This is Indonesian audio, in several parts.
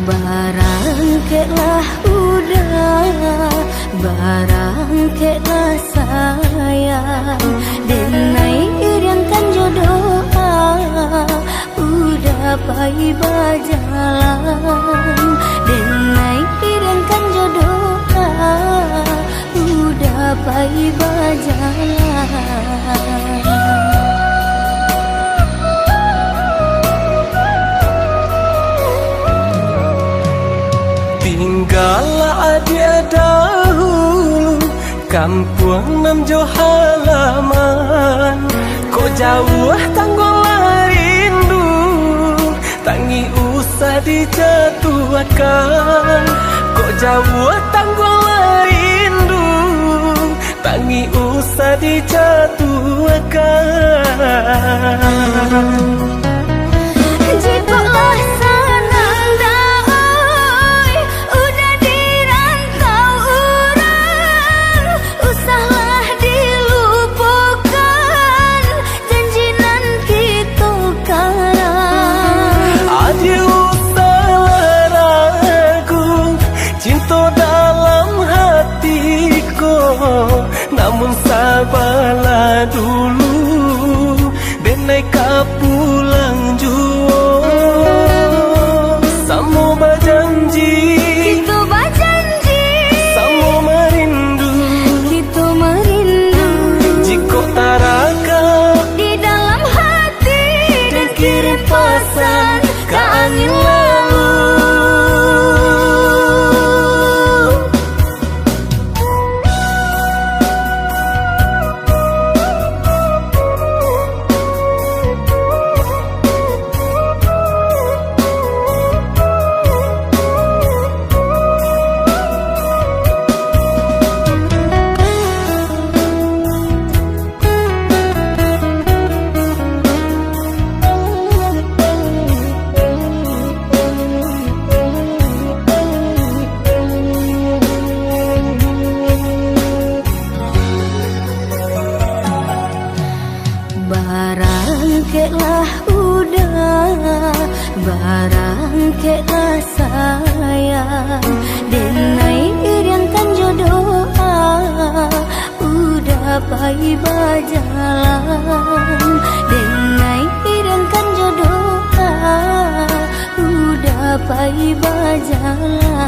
Barangkelah udah, barangkelah sayang, denai iriankan jodoh udah pai berjalan, denai iriankan jodoh udah pai berjalan. Tinggal Tinggal adik dahulu, kampung nam jo halaman. Kok jauh tanggul rindu, tangi usah dijatuhkan. Kok jauh tanggul rindu, tangi usah dijatuhkan. Jikalau senang daoi, udah dirantau orang, usahlah dilupakan janji nan kita karang. Adik usahlah ragu, cinta dalam hatiku, namun sabarlah dulu, denai ka pulang jua. Samo berjanji, Kita berjanji, samo merindu, kita merindu jika taraka di dalam hati dan kirim pesan ke angin lalu. Barangkelah udah, barangkelah sayang, denai iriankan jodoh, udah pai berjalan. Denai iriankan jodoh, udah pai berjalan.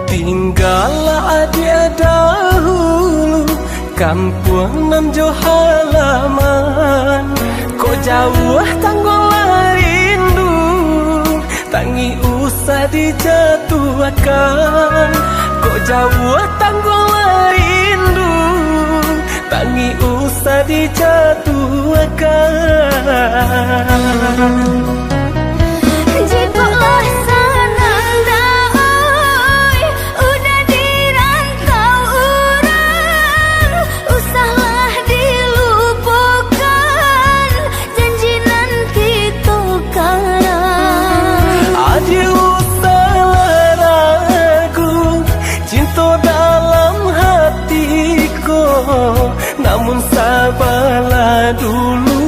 Tinggal adik dahulu, kampung nam jo halaman. Kok jauh tanggul rindu, tangi usah dijatuhkan. Kok jauh tanggul rindu, tangi usah dijatuhkan. Jikalau senang daoi, udah dirantau orang, usahlah dilupakan janji nan kita karang. Adik usahlah ragu, cinta dalam hatiku, namun sabarlah dulu,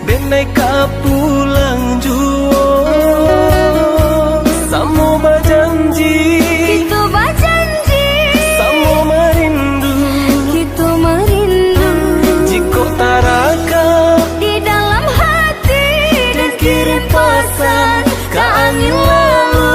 denai ka pulang jua. Samo berjanji, Kita berjanji, samo merindu, kita merindu jika taraka di dalam hati dan kirim pesan ke angin lalu.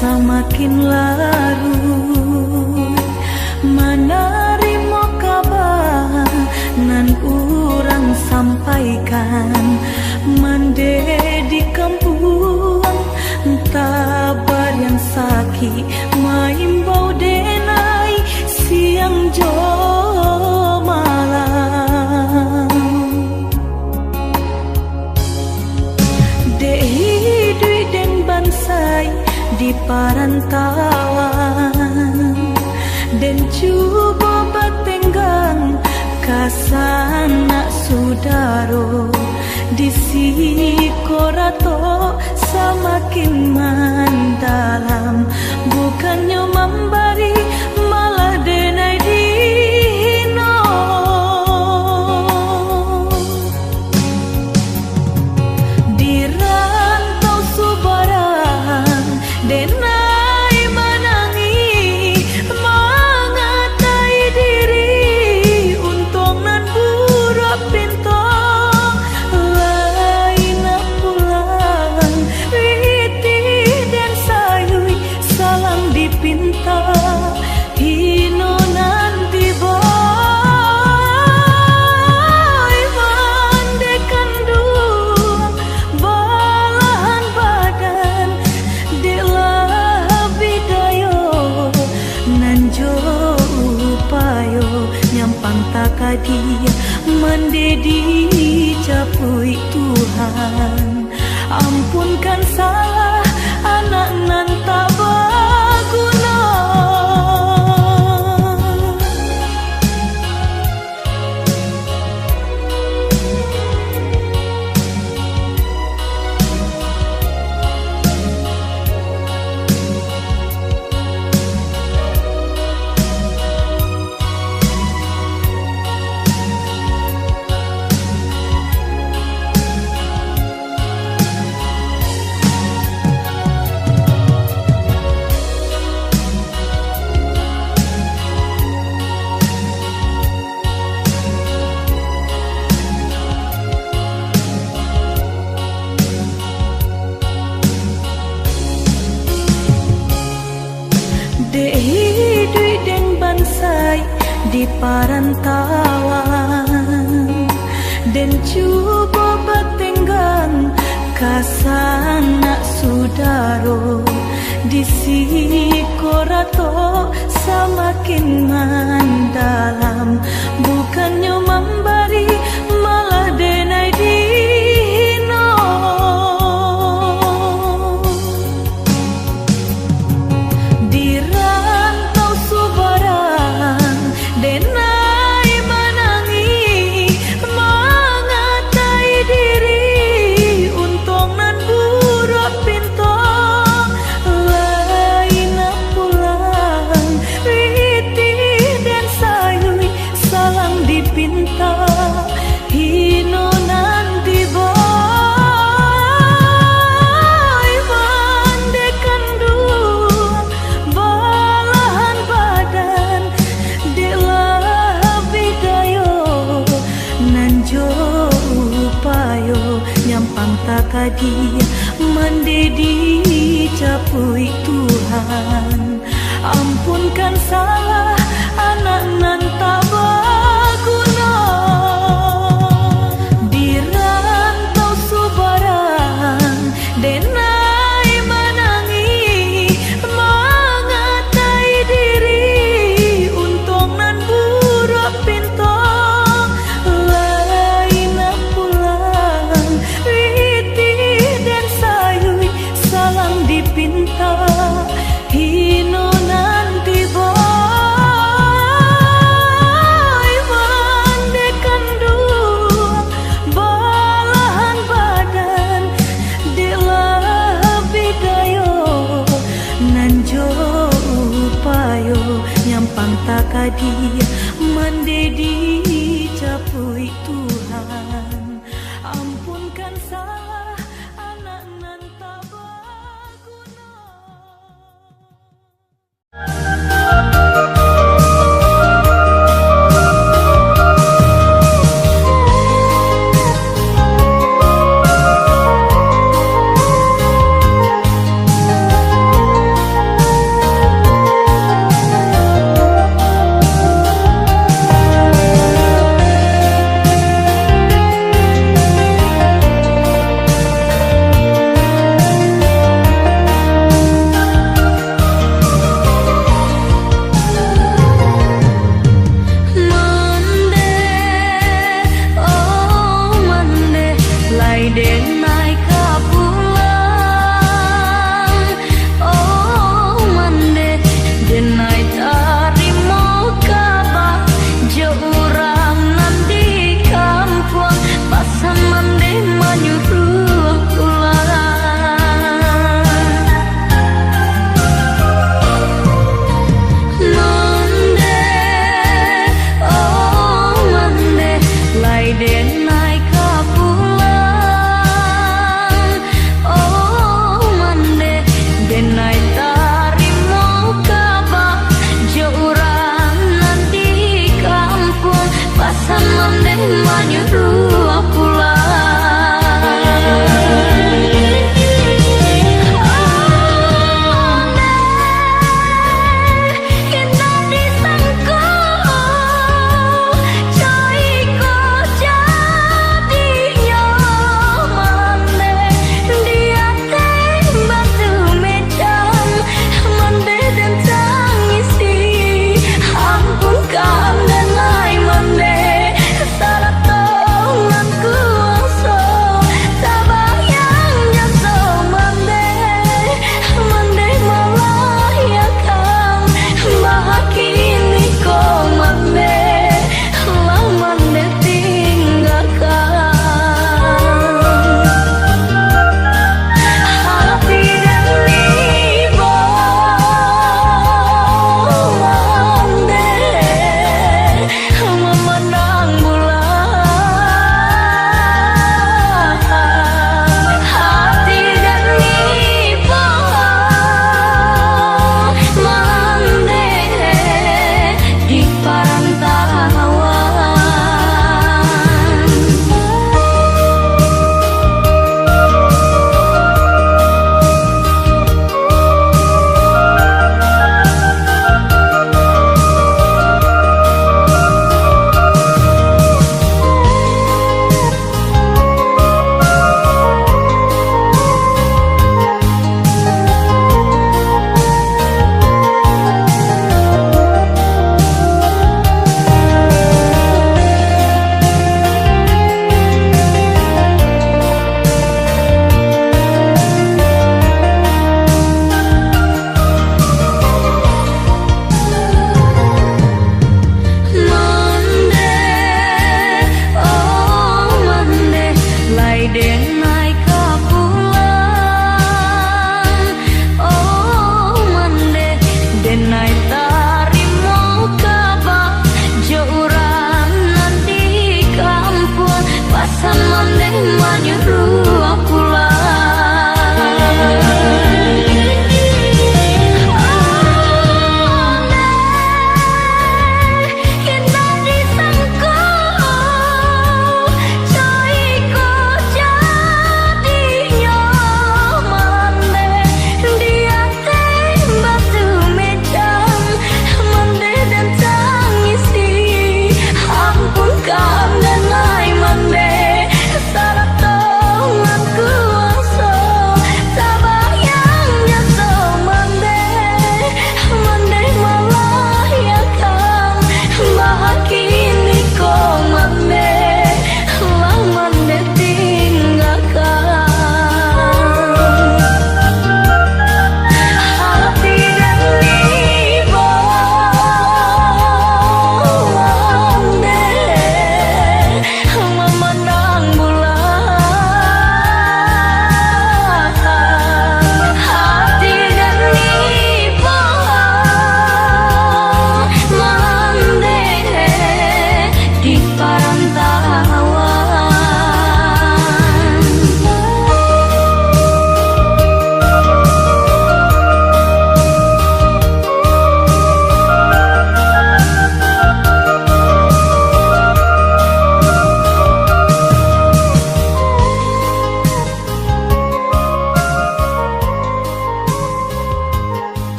semakin larut menerima kabar nan urang sampai sampaikan mande di kampung tabar yang sakit maimbau denai siang jo malam dehi dui den bansai di parantauan dan cuba batenggang kasana sudaro di sikorato semakin mendalam bukannya memberi malah denai dino di rantau subaran denai menangi mengatai diri untung nan buruk pintu lain pulang riti dan sayui salang dipinta hino nanti boy mandekan dua balahan badan delah bidayo nanjo upayo nyampang takadi mendedi capui Tuhan ampunkan salah anak nan tak berguna dehi dui den bansai di parantauan dan cuba batenggang kasana sudaro di sikorato semakin mendalam bukannya memberi malah denai dino di rantau subaran denai menangi mengatai diri untung nan buruk pintu lain pulang riti dan sayui salang dipinta hino nanti boy mandekan dua balahan badan delah bidayo nanjo upayo nyampang takadi mendedi capui Tuhan ampunkan salah anak nan tak berguna di rantau subaran denai menangi mengatai diri untung nan buruk pintu lain pulang riti dan sayui salang dipinta hino nanti boy mandekan dua balahan badan delah bidayo nanjo upayo nyampang takadi mendedi capui Tuhan ampunkan salah anak nan tak berguna. denai kapulang. Oh mande denai tarimo kabar jo urang nanti kampung pasang mande menyuruh pulang. Mande oh mande lai denai kapulang. Oh mande denai tarimo kabar jo urang nanti kampung pasang mande menyuruh pulang. Denai kapulang. Oh mande denai tarimo kabar jo urang nanti kampung pasang mande menyuruh pulang. Kita disangkau coy ko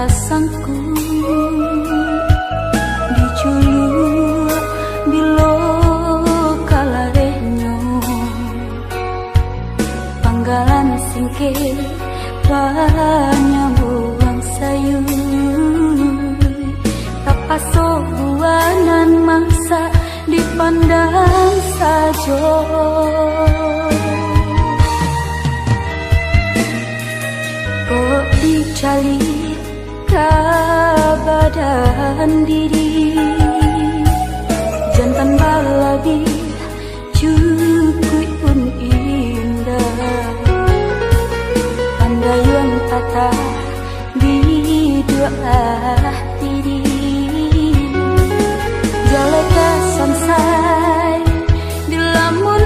sangkut diculuk bilo kalarenyo panggalan singke panyambuang sayu tapaso buanan mangsa dipandang sajo kok dicali badan diri jantan balabi cukup pun indah pandayun tata di dua diri jalaka samsai di lamun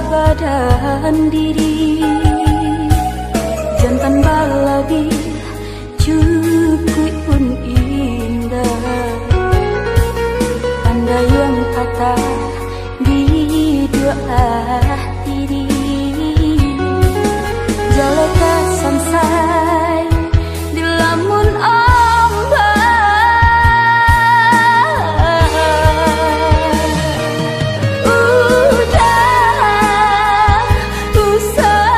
badan diri jantan balabi cukup pun indah pandayun kata di dua diri jalaka samsai di lamun usah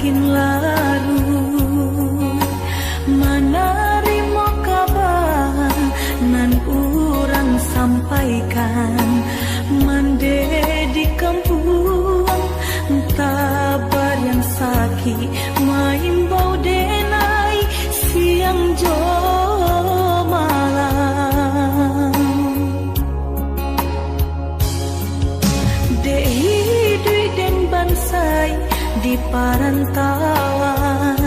makin larut. Menerima kabar nan urang sampaikan, mande di kampung tabar yang sakit main bau denai siang jo malam. Dehi dui den bansai di parantauan,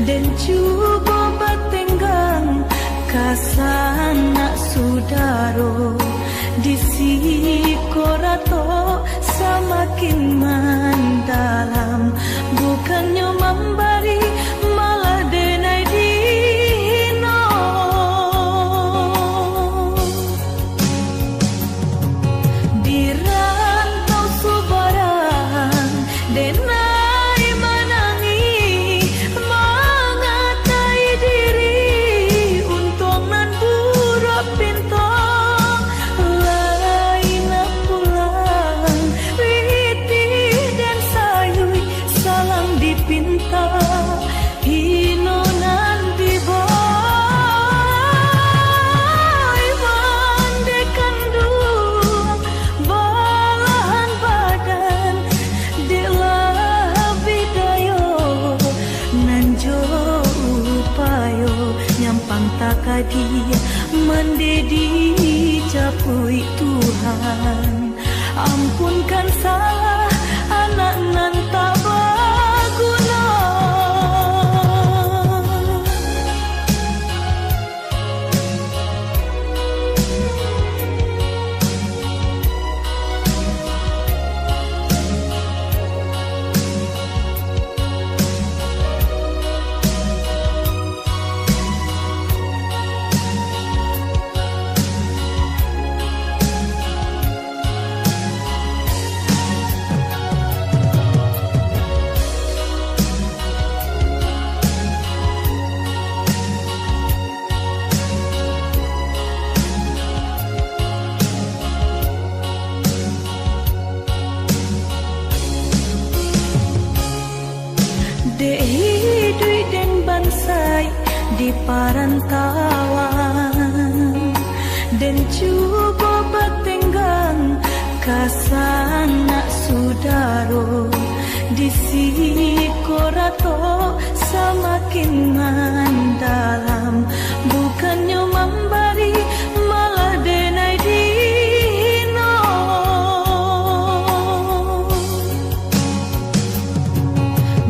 dan juga batenggang kasana sudaro di sikorato semakin mendalam, bukannya memberi malah denai dino. Di rantau subaran denai menangi mengatai diri untung nan buruk pintu lain pulang witi dan sayui salam dipinta hino nan diboy mandekan dua balahan badan dilah bidayo nanjo upayo nyampang takadi mendedi capui Tuhan. Ampunkan salah anak nan tak berguna. Dehi dui den bansai di parantauan, dan juga batenggang kasana sudaro di sikorato semakin mendalam, bukannya memberi malah denai dino.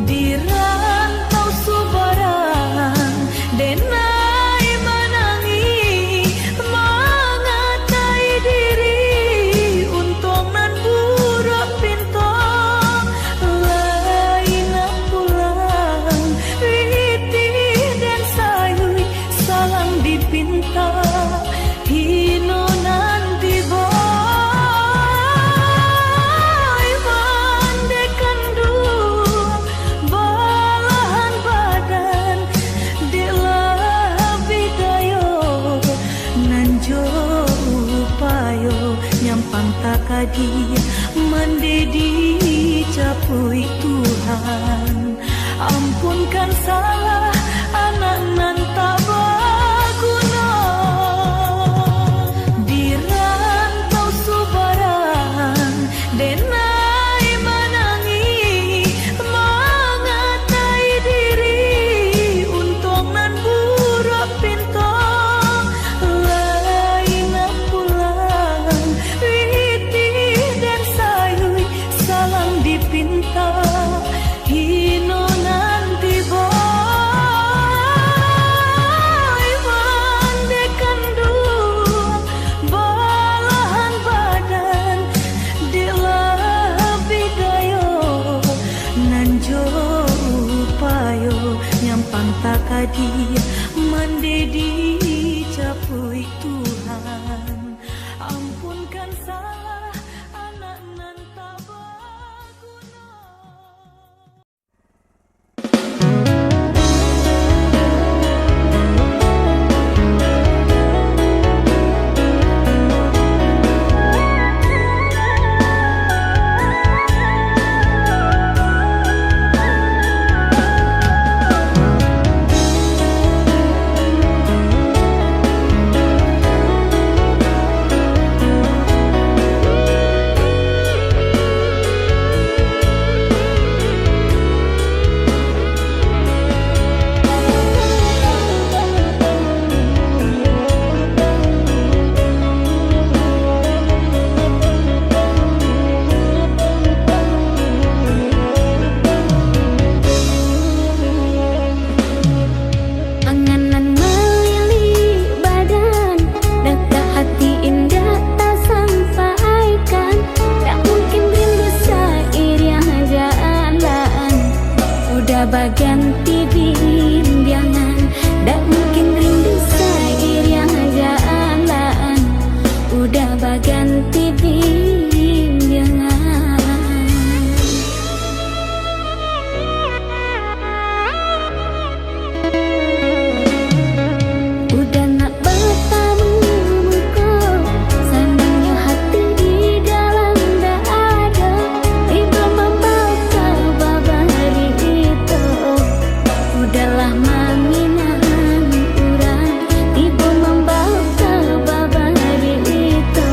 Di rantau subaran denai menangi mengatai diri untung nan buruk pintu lain pulang witi dan sayui salam dipinta hino nan diboy mandekan dua balahan badan dilah bidayo nanjo upayo nyampang takadi mendedi capui Tuhan. Ampunkan salah anak nan tak berguna. Di rantau subaran denai menangi mengatai diri untung nan buruk pintu lain pulang witi dan sayui salam dipinta hino nan diboy mandekan dua balahan badan dilah bidayo nanjo upayo nyampang takadi mendedi capui Tuhan. Ampunkan salah anak nan tak berguna. baganti bimbingan. Udah nak bertamu muka, senangnya hati di dalam dada. Ibu membaca babari itu, udahlah manginan urang. Ibu membaca babari itu,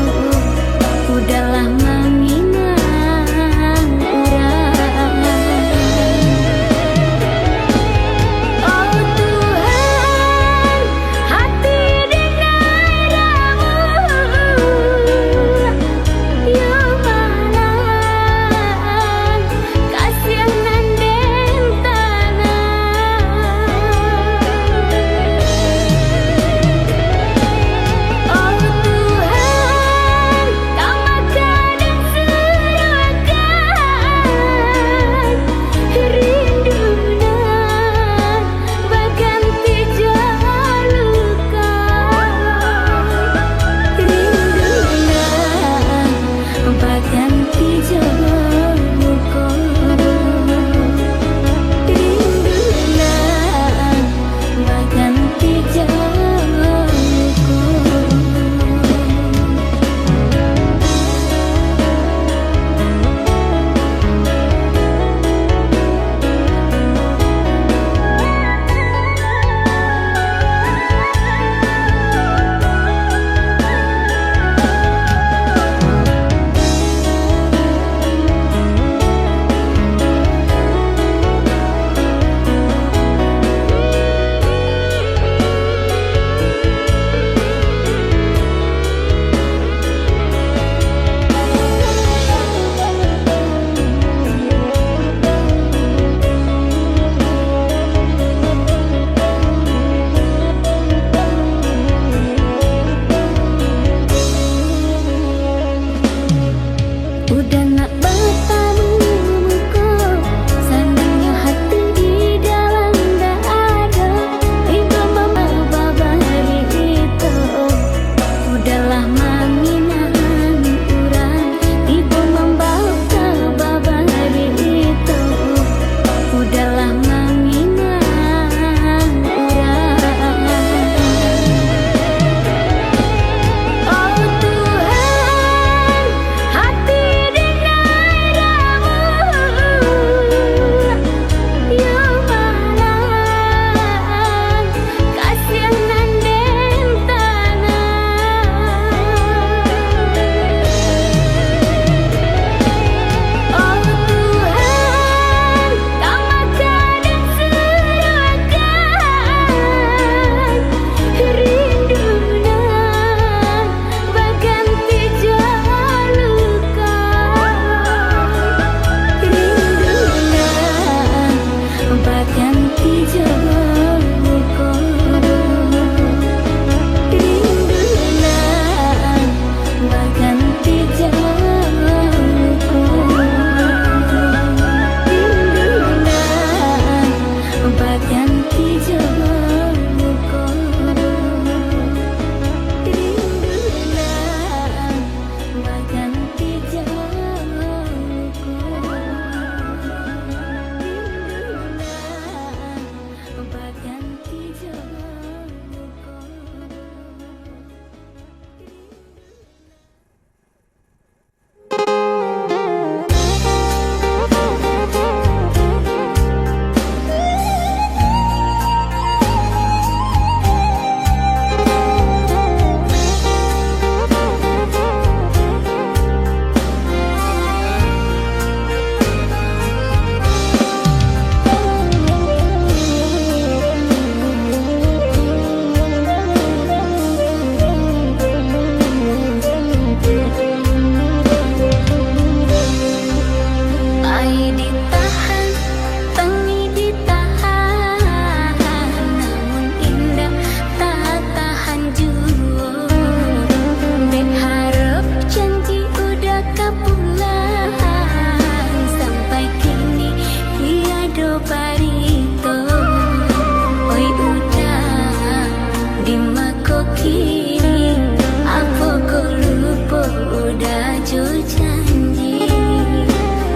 jujur janji,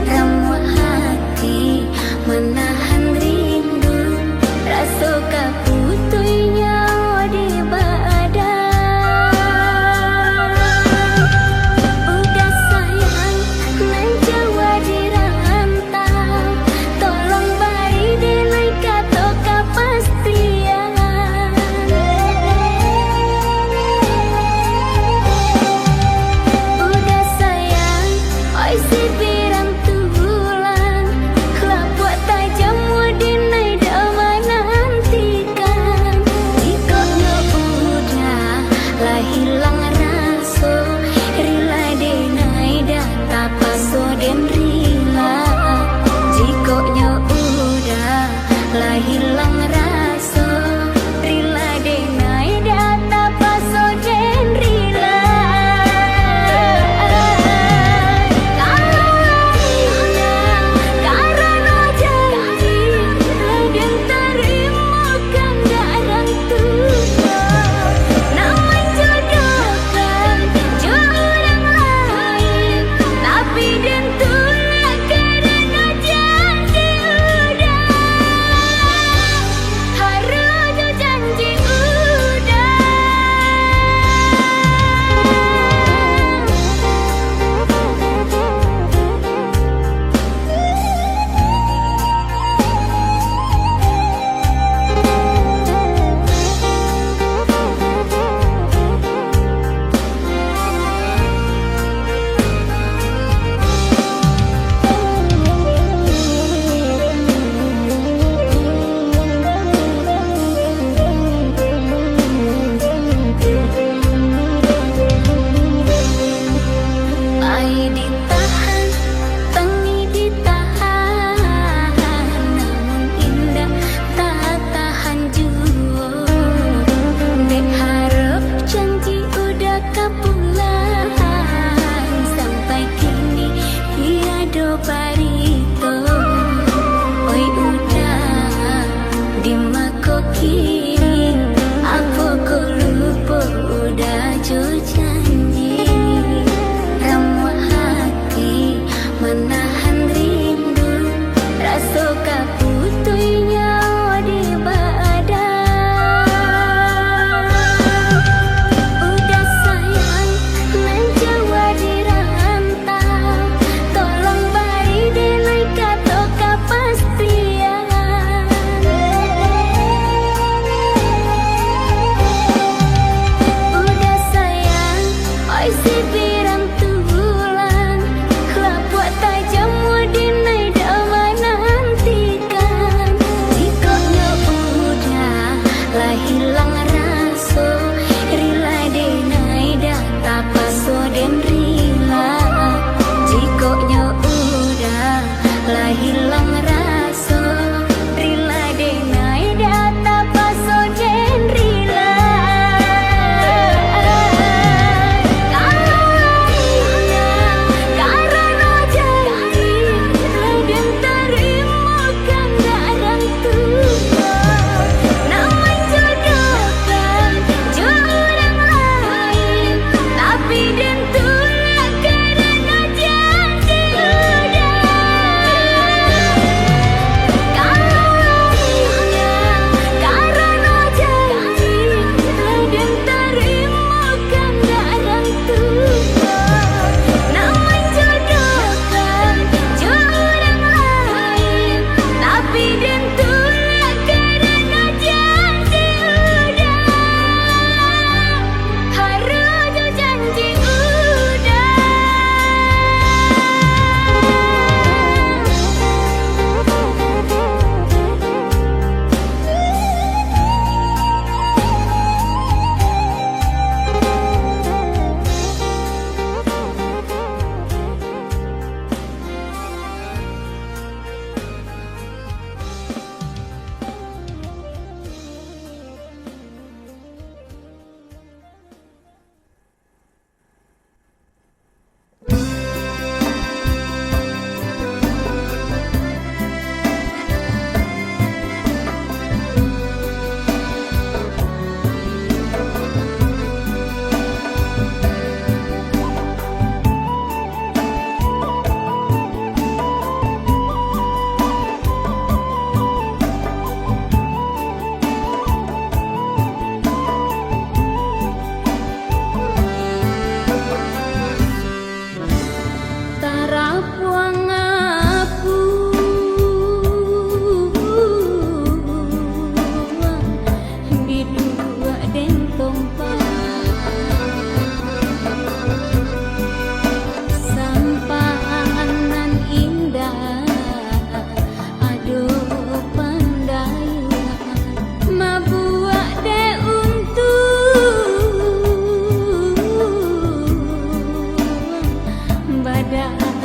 ramuh hati menahan rindu, rasa kaputunya di badan. Udah sayang nan Jawa dirantau, tolong beri nilai kata kepastian. Udah sayang badai.